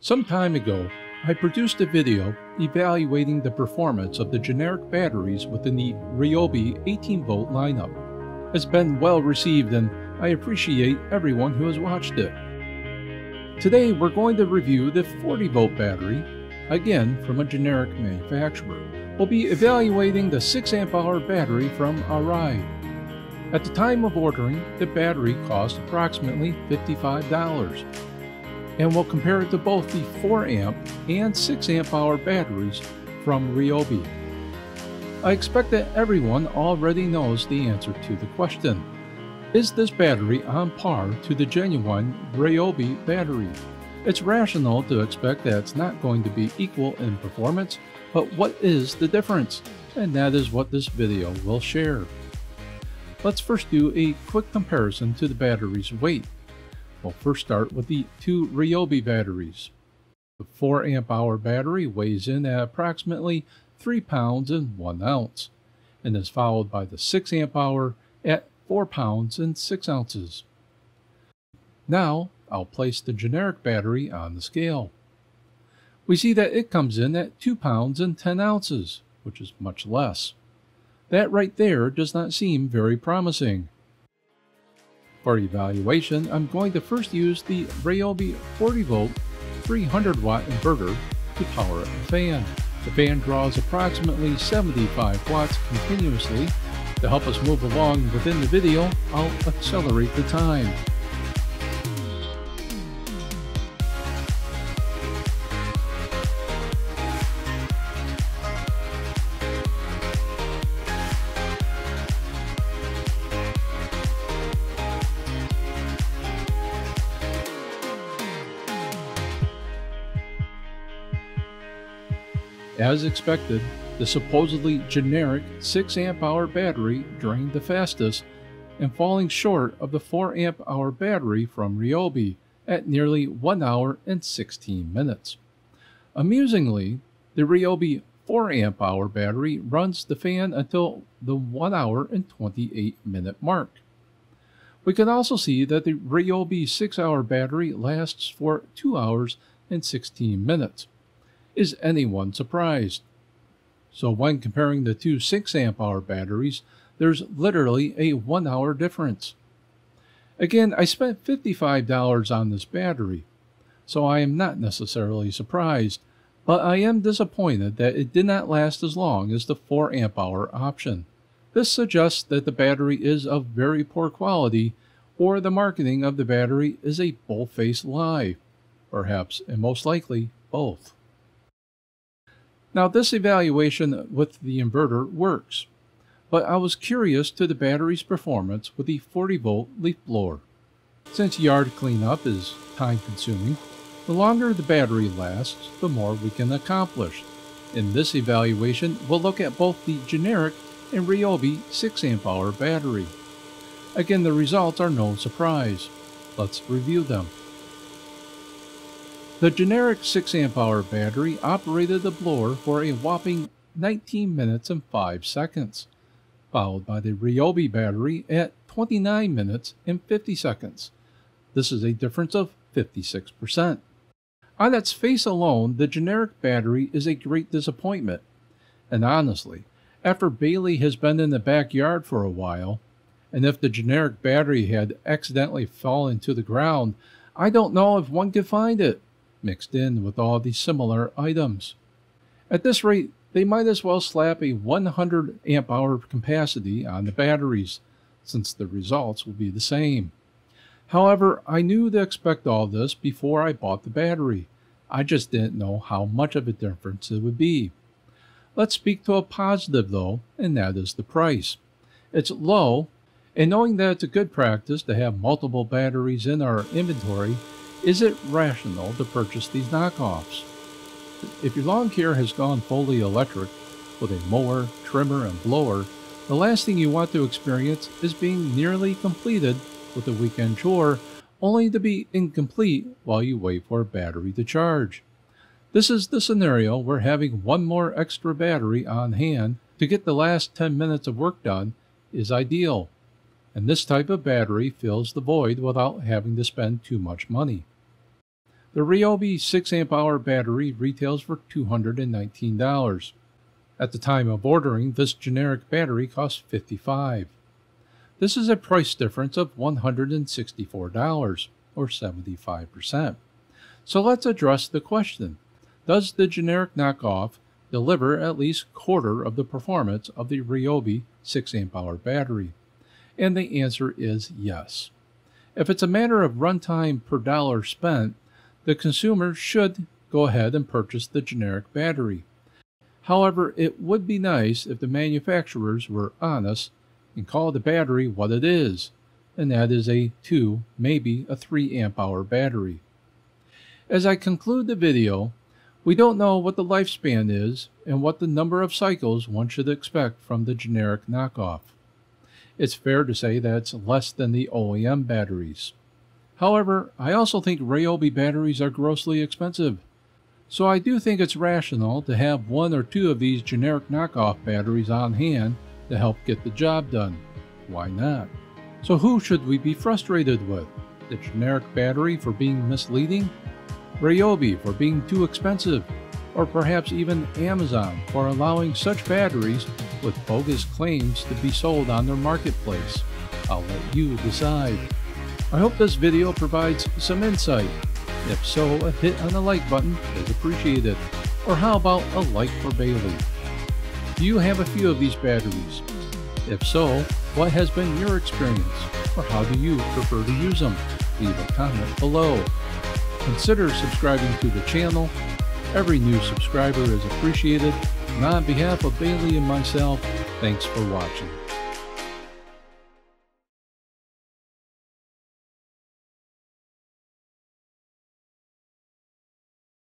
Some time ago, I produced a video evaluating the performance of the generic batteries within the Ryobi 18-volt lineup. It's been well received and I appreciate everyone who has watched it. Today we're going to review the 40-volt battery, again from a generic manufacturer. We'll be evaluating the 6 amp hour battery from Ryobi. At the time of ordering, the battery cost approximately $55. And we'll compare it to both the 4 amp and 6 amp hour batteries from Ryobi. I expect that everyone already knows the answer to the question. Is this battery on par to the genuine Ryobi battery? It's rational to expect that it's not going to be equal in performance, but what is the difference? And that is what this video will share. Let's first do a quick comparison to the battery's weight. We'll first start with the two Ryobi batteries. The 4 amp hour battery weighs in at approximately 3 pounds and 1 ounce, and is followed by the 6 amp hour at 4 pounds and 6 ounces. Now, I'll place the generic battery on the scale. We see that it comes in at 2 pounds and 10 ounces, which is much less. That right there does not seem very promising. For evaluation, I'm going to first use the Ryobi 40-volt 300-watt inverter to power a fan. The fan draws approximately 75 watts continuously. To help us move along within the video, I'll accelerate the time. As expected, the supposedly generic 6 amp hour battery drained the fastest and falling short of the 4 amp hour battery from Ryobi at nearly 1 hour and 16 minutes. Amusingly, the Ryobi 4 amp hour battery runs the fan until the 1 hour and 28 minute mark. We can also see that the Ryobi 6 hour battery lasts for 2 hours and 16 minutes. Is anyone surprised? So when comparing the two 6 amp hour batteries, there's literally a 1 hour difference. Again, I spent $55 on this battery, so I am not necessarily surprised, but I am disappointed that it did not last as long as the 4 amp hour option. This suggests that the battery is of very poor quality, or the marketing of the battery is a bold-faced lie. Perhaps, and most likely, both. Now this evaluation with the inverter works, but I was curious to the battery's performance with the 40-volt leaf blower. Since yard cleanup is time-consuming, the longer the battery lasts, the more we can accomplish. In this evaluation, we'll look at both the generic and Ryobi 6 amp hour battery. Again, the results are no surprise. Let's review them. The generic 6 amp hour battery operated the blower for a whopping 19 minutes and 5 seconds, followed by the Ryobi battery at 29 minutes and 50 seconds. This is a difference of 56%. On its face alone, the generic battery is a great disappointment. And honestly, after Bailey has been in the backyard for a while, and if the generic battery had accidentally fallen to the ground, I don't know if one could find it, mixed in with all the similar items. At this rate, they might as well slap a 100 amp hour capacity on the batteries, since the results will be the same. However, I knew to expect all this before I bought the battery. I just didn't know how much of a difference it would be. Let's speak to a positive though, and that is the price. It's low, and knowing that it's a good practice to have multiple batteries in our inventory, is it rational to purchase these knockoffs? If your lawn care has gone fully electric with a mower, trimmer, and blower, the last thing you want to experience is being nearly completed with a weekend chore, only to be incomplete while you wait for a battery to charge. This is the scenario where having one more extra battery on hand to get the last 10 minutes of work done is ideal, and this type of battery fills the void without having to spend too much money. The Ryobi 6 amp hour battery retails for $219. At the time of ordering, this generic battery cost $55. This is a price difference of $164, or 75%. So let's address the question: does the generic knockoff deliver at least quarter of the performance of the Ryobi 6 amp hour battery? And the answer is yes. If it's a matter of runtime per dollar spent, the consumer should go ahead and purchase the generic battery. However, it would be nice if the manufacturers were honest and call the battery what it is, and that is a 2, maybe a 3 amp hour battery. As I conclude the video, we don't know what the lifespan is and what the number of cycles one should expect from the generic knockoff. It's fair to say that it's less than the OEM batteries. However, I also think Ryobi batteries are grossly expensive, so I do think it's rational to have 1 or 2 of these generic knockoff batteries on hand to help get the job done. Why not? So who should we be frustrated with? The generic battery for being misleading? Ryobi for being too expensive? Or perhaps even Amazon for allowing such batteries with bogus claims to be sold on their marketplace? I'll let you decide. I hope this video provides some insight. If so, a hit on the like button is appreciated. Or how about a like for Bailey? Do you have a few of these batteries? If so, what has been your experience? Or how do you prefer to use them? Leave a comment below. Consider subscribing to the channel. Every new subscriber is appreciated. And on behalf of Bailey and myself, thanks for watching.